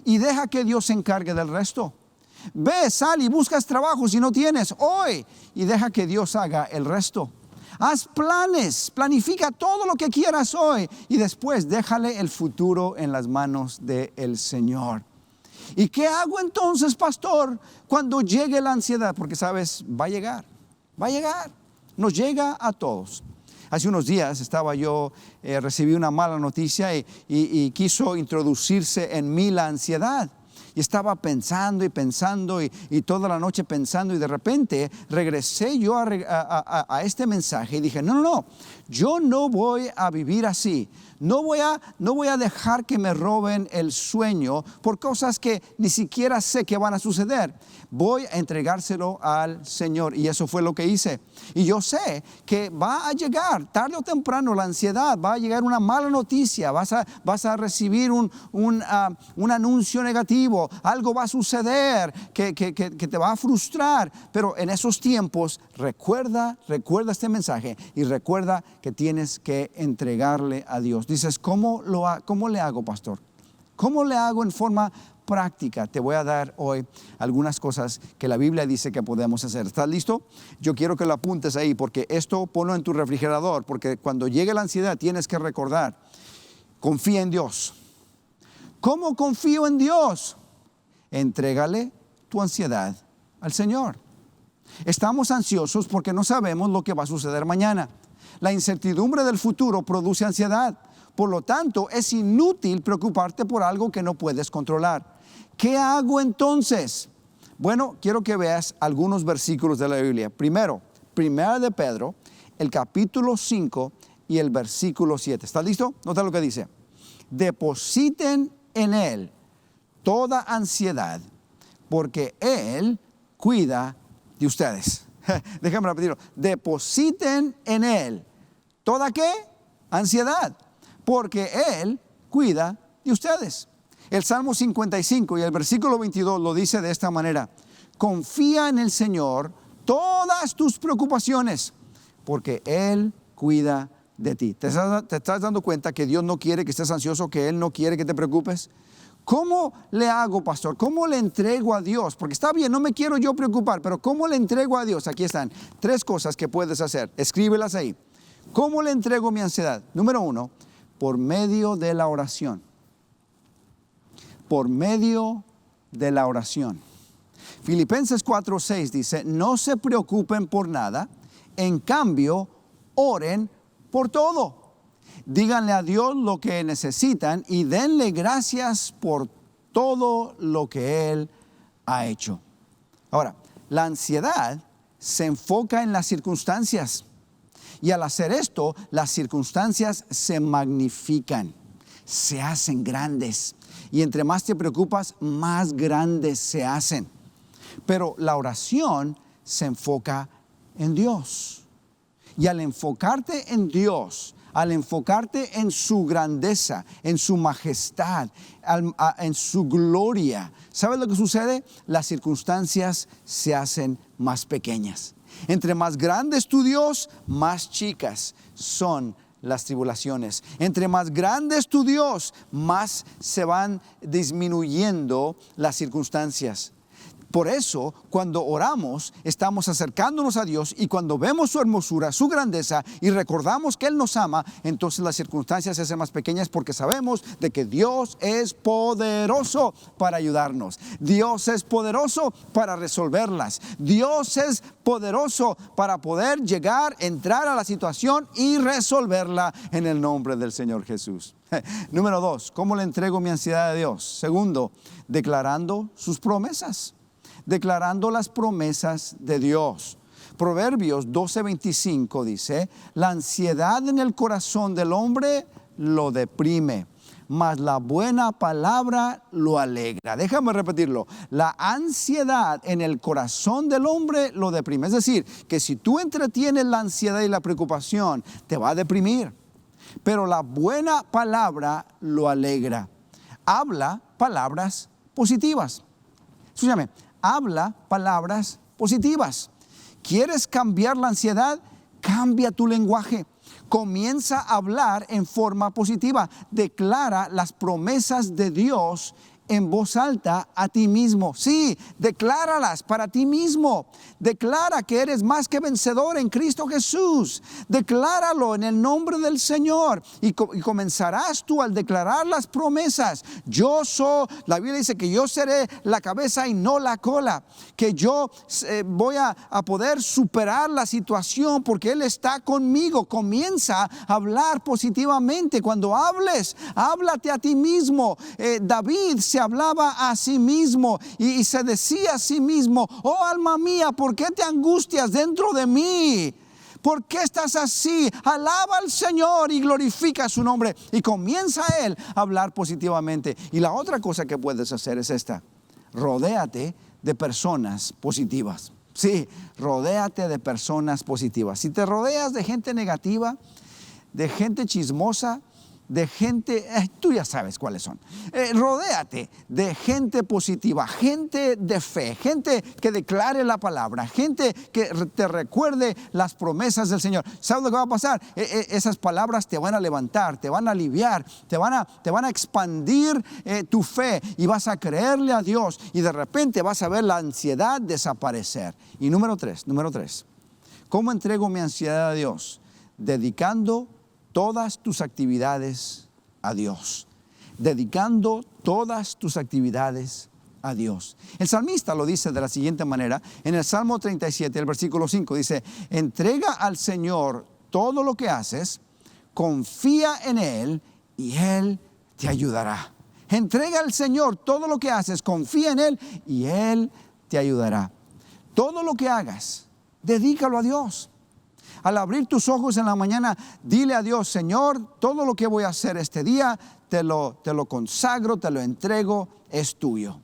y deja que Dios se encargue del resto. Ve, sal y buscas trabajo si no tienes hoy y deja que Dios haga el resto. Haz planes, planifica todo lo que quieras hoy y después déjale el futuro en las manos del Señor. ¿Y qué hago entonces, pastor, cuando llegue la ansiedad? Porque sabes, va a llegar, nos llega a todos. Hace unos días recibí una mala noticia y quiso introducirse en mí la ansiedad. Y estaba pensando y toda la noche pensando y de repente regresé yo a este mensaje y dije, no, yo no voy a vivir así. No voy a dejar que me roben el sueño por cosas que ni siquiera sé que van a suceder. Voy a entregárselo al Señor y eso fue lo que hice. Y yo sé que va a llegar tarde o temprano la ansiedad, va a llegar una mala noticia, vas a recibir un anuncio negativo, algo va a suceder que te va a frustrar. Pero en esos tiempos recuerda este mensaje y recuerda que tienes que entregarle a Dios. Dices, ¿cómo le hago, pastor? ¿Cómo le hago en forma práctica? Te voy a dar hoy algunas cosas que la Biblia dice que podemos hacer. ¿Estás listo? Yo quiero que lo apuntes ahí porque esto ponlo en tu refrigerador porque cuando llegue la ansiedad tienes que recordar, confía en Dios. ¿Cómo confío en Dios? Entrégale tu ansiedad al Señor. Estamos ansiosos porque no sabemos lo que va a suceder mañana. La incertidumbre del futuro produce ansiedad. Por lo tanto, es inútil preocuparte por algo que no puedes controlar. ¿Qué hago entonces? Bueno, quiero que veas algunos versículos de la Biblia. Primero, Primera de Pedro, el capítulo 5 y el versículo 7. ¿Estás listo? Nota lo que dice. Depositen en Él toda ansiedad, porque Él cuida de ustedes. Déjame repetirlo. Depositen en Él toda ¿qué? Ansiedad, porque Él cuida de ustedes. El Salmo 55 y el versículo 22 lo dice de esta manera. Confía en el Señor todas tus preocupaciones, porque Él cuida de ti. ¿Te estás dando cuenta que Dios no quiere que estés ansioso, que Él no quiere que te preocupes? ¿Cómo le hago, pastor? ¿Cómo le entrego a Dios? Porque está bien, no me quiero yo preocupar, pero ¿cómo le entrego a Dios? Aquí están 3 cosas que puedes hacer. Escríbelas ahí. ¿Cómo le entrego mi ansiedad? Número 1, por medio de la oración. Por medio de la oración. Filipenses 4:6 dice, no se preocupen por nada, en cambio, oren por todo. Díganle a Dios lo que necesitan y denle gracias por todo lo que Él ha hecho. Ahora, la ansiedad se enfoca en las circunstancias. Y al hacer esto, las circunstancias se magnifican, se hacen grandes. Y entre más te preocupas, más grandes se hacen. Pero la oración se enfoca en Dios. Y al enfocarte en Dios, al enfocarte en su grandeza, en su majestad, en su gloria, ¿sabes lo que sucede? Las circunstancias se hacen más pequeñas. Entre más grande es tu Dios, más chicas son las tribulaciones. Entre más grande es tu Dios, más se van disminuyendo las circunstancias. Por eso, cuando oramos, estamos acercándonos a Dios, y cuando vemos su hermosura, su grandeza, y recordamos que Él nos ama, entonces las circunstancias se hacen más pequeñas, porque sabemos de que Dios es poderoso para ayudarnos. Dios es poderoso para resolverlas. Dios es poderoso para poder llegar, entrar a la situación y resolverla en el nombre del Señor Jesús. Número 2, ¿cómo le entrego mi ansiedad a Dios? Segundo, declarando sus promesas. Declarando las promesas de Dios. Proverbios 12:25 dice, la ansiedad en el corazón del hombre lo deprime, mas la buena palabra lo alegra. Déjame repetirlo. La ansiedad en el corazón del hombre lo deprime. Es decir, que si tú entretienes la ansiedad y la preocupación, te va a deprimir. Pero la buena palabra lo alegra. Habla palabras positivas. Escúchame. Habla palabras positivas. ¿Quieres cambiar la ansiedad? Cambia tu lenguaje. Comienza a hablar en forma positiva. Declara las promesas de Dios en voz alta a ti mismo. Sí, decláralas para ti mismo. Declara que eres más que vencedor en Cristo Jesús. Decláralo en el nombre del Señor. Y comenzarás tú al declarar las promesas. La Biblia dice que yo seré la cabeza y no la cola. Que yo voy a poder superar la situación porque Él está conmigo. Comienza a hablar positivamente. Cuando hables, háblate a ti mismo. David se hablaba a sí mismo y se decía a sí mismo, oh alma mía, ¿por qué te angustias dentro de mí? ¿Por qué estás así? Alaba al Señor y glorifica su nombre. Y comienza él a hablar positivamente. Y la otra cosa que puedes hacer es esta: rodéate de personas positivas. Sí, rodéate de personas positivas. Si te rodeas de gente negativa, de gente chismosa, de gente, tú ya sabes cuáles son. Rodéate de gente positiva, gente de fe, gente que declare la palabra, gente que te recuerde las promesas del Señor. ¿Sabes lo que va a pasar? Esas palabras te van a levantar, te van a aliviar, te van a expandir tu fe, y vas a creerle a Dios, y de repente vas a ver la ansiedad desaparecer. Y número 3, ¿cómo entrego mi ansiedad a Dios? Dedicando todas tus actividades a Dios. Dedicando todas tus actividades a Dios. El salmista lo dice de la siguiente manera. En el Salmo 37, el versículo 5 dice, entrega al Señor todo lo que haces, confía en Él y Él te ayudará. Entrega al Señor todo lo que haces, confía en Él y Él te ayudará. Todo lo que hagas, dedícalo a Dios. Al abrir tus ojos en la mañana, dile a Dios: Señor, todo lo que voy a hacer este día, te lo consagro, te lo entrego, es tuyo.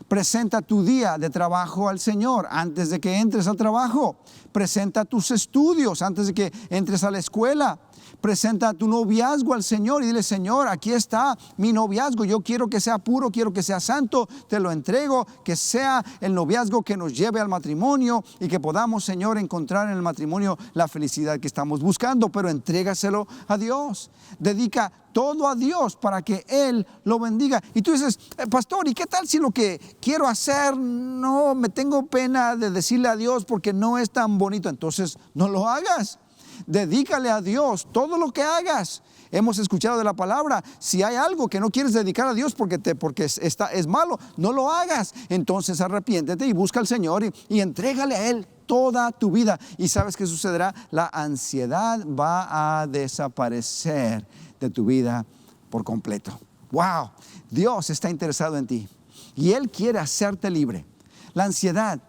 Presenta tu día de trabajo al Señor antes de que entres al trabajo. Presenta tus estudios antes de que entres a la escuela. Presenta tu noviazgo al Señor y dile: Señor, aquí está mi noviazgo. Yo quiero que sea puro, quiero que sea santo. Te lo entrego, que sea el noviazgo que nos lleve al matrimonio y que podamos, Señor, encontrar en el matrimonio la felicidad que estamos buscando. Pero entrégaselo a Dios. Dedica todo a Dios para que Él lo bendiga. Y tú dices: pastor, ¿y qué tal si lo que quiero hacer no me tengo pena de decirle a Dios porque no es tan bonito? Entonces no lo hagas. Dedícale a Dios todo lo que hagas. Hemos escuchado de la palabra: si hay algo que no quieres dedicar a Dios porque es malo, no lo hagas. Entonces arrepiéntete y busca al Señor y entrégale a Él toda tu vida. ¿Y sabes qué sucederá? La ansiedad va a desaparecer de tu vida por completo. ¡Wow! Dios está interesado en ti y Él quiere hacerte libre. La ansiedad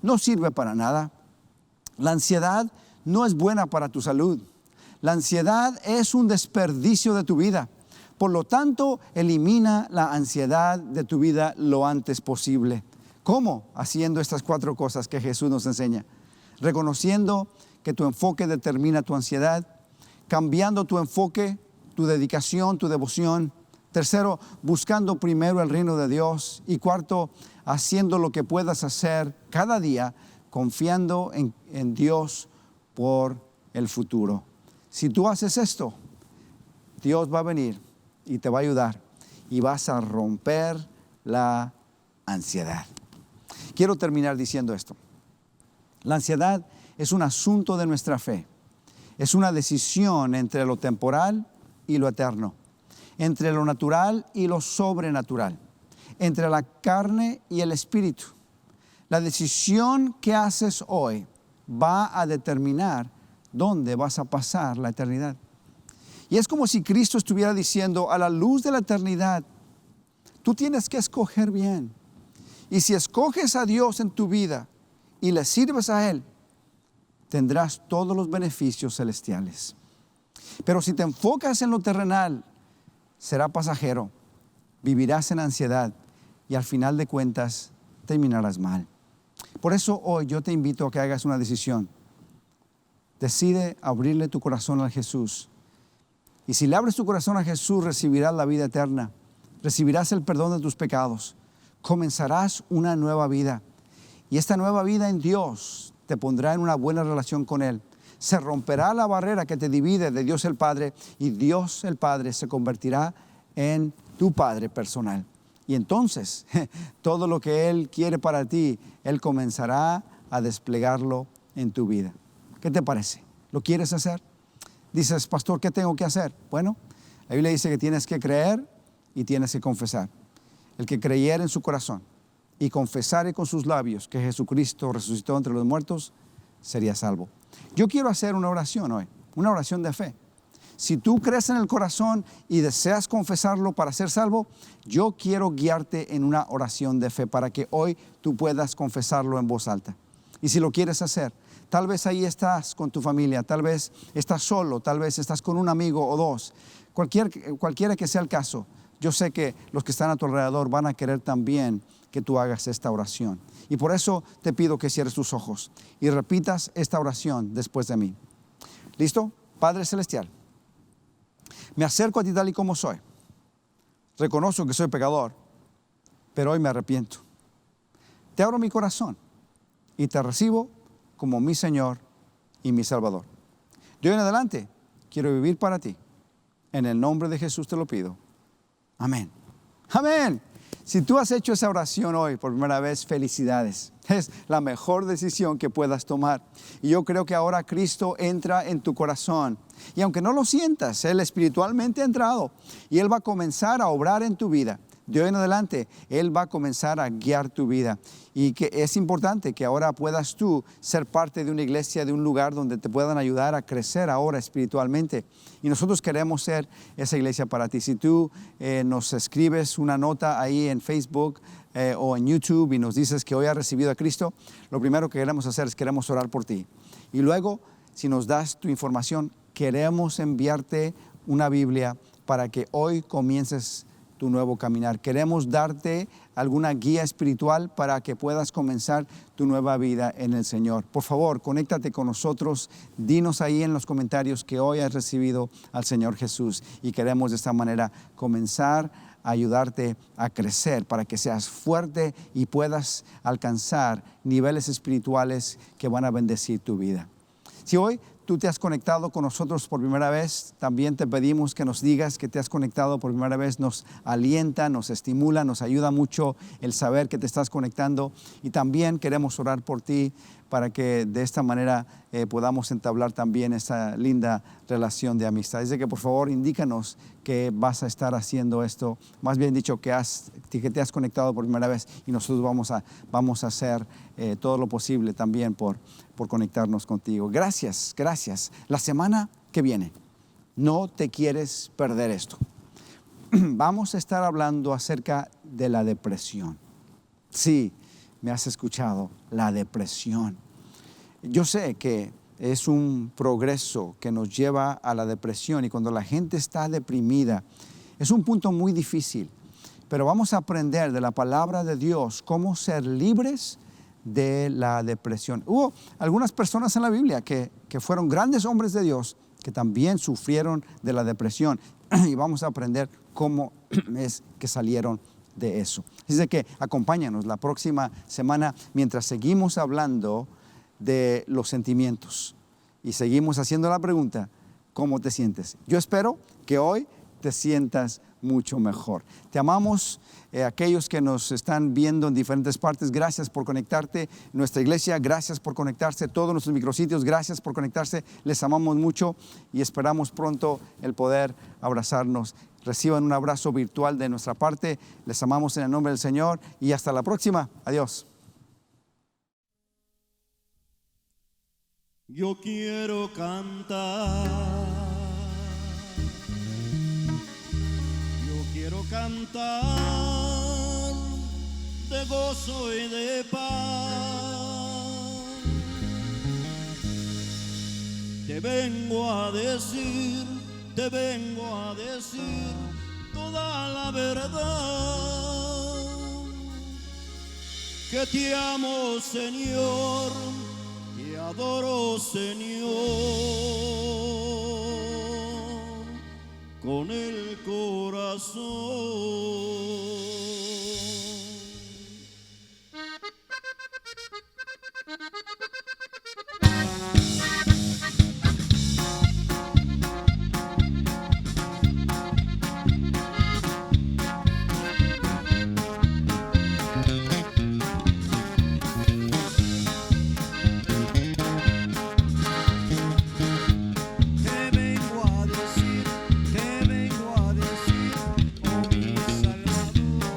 no sirve para nada. La ansiedad no es buena para tu salud. La ansiedad es un desperdicio de tu vida. Por lo tanto, elimina la ansiedad de tu vida lo antes posible. ¿Cómo? Haciendo estas 4 cosas que Jesús nos enseña. Reconociendo que tu enfoque determina tu ansiedad. Cambiando tu enfoque, tu dedicación, tu devoción. Tercero, buscando primero el reino de Dios. Y cuarto, haciendo lo que puedas hacer cada día, confiando en Dios por el futuro. Si tú haces esto, Dios va a venir y te va a ayudar y vas a romper la ansiedad. Quiero terminar diciendo esto. La ansiedad es un asunto de nuestra fe. Es una decisión entre lo temporal y lo eterno, entre lo natural y lo sobrenatural, entre la carne y el espíritu. La decisión que haces hoy va a determinar dónde vas a pasar la eternidad. Y es como si Cristo estuviera diciendo: a la luz de la eternidad, tú tienes que escoger bien. Y si escoges a Dios en tu vida y le sirves a Él, tendrás todos los beneficios celestiales. Pero si te enfocas en lo terrenal, será pasajero, vivirás en ansiedad y al final de cuentas terminarás mal. Por eso hoy yo te invito a que hagas una decisión. Decide abrirle tu corazón a Jesús. Y si le abres tu corazón a Jesús, recibirás la vida eterna. Recibirás el perdón de tus pecados. Comenzarás una nueva vida. Y esta nueva vida en Dios te pondrá en una buena relación con Él. Se romperá la barrera que te divide de Dios el Padre. Y Dios el Padre se convertirá en tu Padre personal. Y entonces, todo lo que Él quiere para ti, Él comenzará a desplegarlo en tu vida. ¿Qué te parece? ¿Lo quieres hacer? Dices: pastor, ¿qué tengo que hacer? Bueno, la Biblia dice que tienes que creer y tienes que confesar. El que creyere en su corazón y confesare con sus labios que Jesucristo resucitó entre los muertos, sería salvo. Yo quiero hacer una oración hoy, una oración de fe. Si tú crees en el corazón y deseas confesarlo para ser salvo, yo quiero guiarte en una oración de fe para que hoy tú puedas confesarlo en voz alta. Y si lo quieres hacer, tal vez ahí estás con tu familia, tal vez estás solo, tal vez estás con un amigo o dos. Cualquiera que sea el caso, yo sé que los que están a tu alrededor van a querer también que tú hagas esta oración. Y por eso te pido que cierres tus ojos y repitas esta oración después de mí. ¿Listo? Padre Celestial, me acerco a ti tal y como soy. Reconozco que soy pecador, pero hoy me arrepiento. Te abro mi corazón y te recibo como mi Señor y mi Salvador. De hoy en adelante quiero vivir para ti. En el nombre de Jesús te lo pido. Amén. Amén. Si tú has hecho esa oración hoy por primera vez, felicidades. Es la mejor decisión que puedas tomar. Y yo creo que ahora Cristo entra en tu corazón. Y aunque no lo sientas, Él espiritualmente ha entrado. Y Él va a comenzar a obrar en tu vida. De hoy en adelante, Él va a comenzar a guiar tu vida. Y que es importante que ahora puedas tú ser parte de una iglesia, de un lugar donde te puedan ayudar a crecer ahora espiritualmente. Y nosotros queremos ser esa iglesia para ti. Si tú nos escribes una nota ahí en Facebook o en YouTube y nos dices que hoy has recibido a Cristo, lo primero que queremos hacer es queremos orar por ti. Y luego, si nos das tu información, queremos enviarte una Biblia para que hoy comiences tu nuevo caminar. Queremos darte alguna guía espiritual para que puedas comenzar tu nueva vida en el Señor. Por favor, conéctate con nosotros. Dinos ahí en los comentarios que hoy has recibido al Señor Jesús. Y queremos de esta manera comenzar a ayudarte a crecer para que seas fuerte y puedas alcanzar niveles espirituales que van a bendecir tu vida. Si hoy tú te has conectado con nosotros por primera vez, también te pedimos que nos digas que te has conectado por primera vez. Nos alienta, nos estimula, nos ayuda mucho el saber que te estás conectando. Y también queremos orar por ti para que de esta manera podamos entablar también esta linda relación de amistad. Así que por favor indícanos que vas a estar haciendo esto, más bien dicho que te has conectado por primera vez, y nosotros vamos a hacer todo lo posible también por conectarnos contigo. Gracias. La semana que viene no te quieres perder esto. Vamos a estar hablando acerca de la depresión. Sí, me has escuchado, la depresión. Yo sé que es un progreso que nos lleva a la depresión, y cuando la gente está deprimida es un punto muy difícil, pero vamos a aprender de la palabra de Dios cómo ser libres de la depresión. Hubo algunas personas en la Biblia que fueron grandes hombres de Dios que también sufrieron de la depresión, y vamos a aprender cómo es que salieron de eso. Así que acompáñanos la próxima semana mientras seguimos hablando de los sentimientos y seguimos haciendo la pregunta: ¿cómo te sientes? Yo espero que hoy te sientas mucho mejor. Te amamos, aquellos que nos están viendo en diferentes partes. Gracias por conectarte. Nuestra iglesia, gracias por conectarse. Todos nuestros micrositios, gracias por conectarse. Les amamos mucho y esperamos pronto el poder abrazarnos. Reciban un abrazo virtual de nuestra parte. Les amamos en el nombre del Señor y hasta la próxima. Adiós. Yo quiero cantar, yo quiero cantar de gozo y de paz. Te vengo a decir toda la verdad, que te amo, Señor, te adoro, Señor, con el corazón. Te vengo a decir, oh mi Salvador,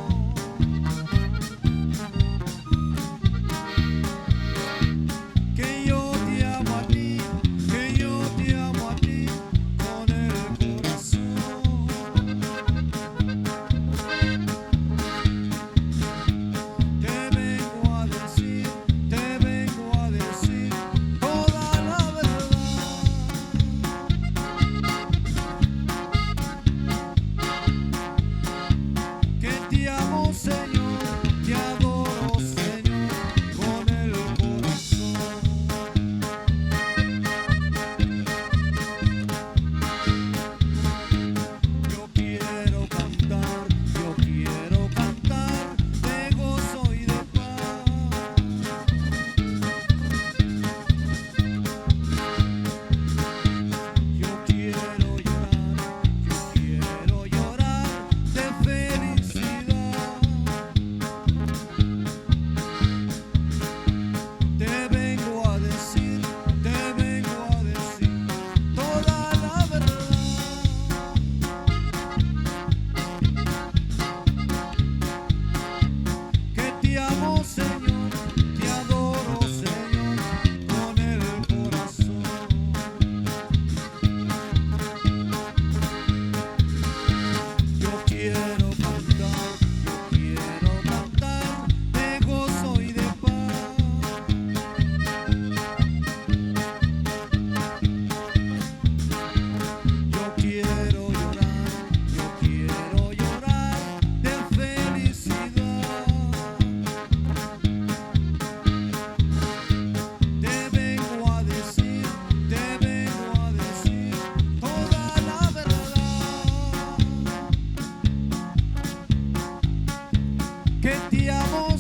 que te amo